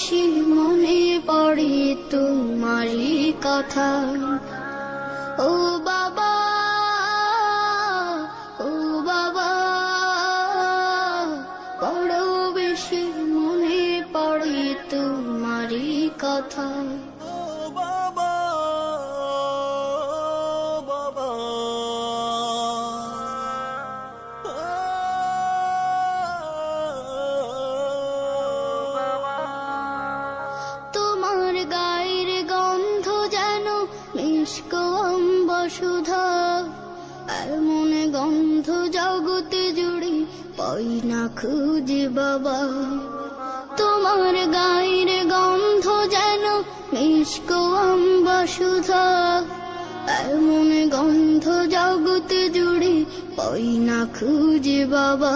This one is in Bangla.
বেশি মনে পড়ে তোমারই কথা। ও বাবা, ও বাবা, বড় বেশি মনে পড়ে তোমারই কথা। তোমার গায়ের গন্ধ যেন মিষ্ক অম্বসুধা, এমন গন্ধ জগতে জুড়ে পাই না খুঁজে বাবা। তোমার গায়ের গন্ধ যেন মিষ্ক অম্বসুধা, এমন গন্ধ জগতে জুড়ে পাই না খুঁজে বাবা।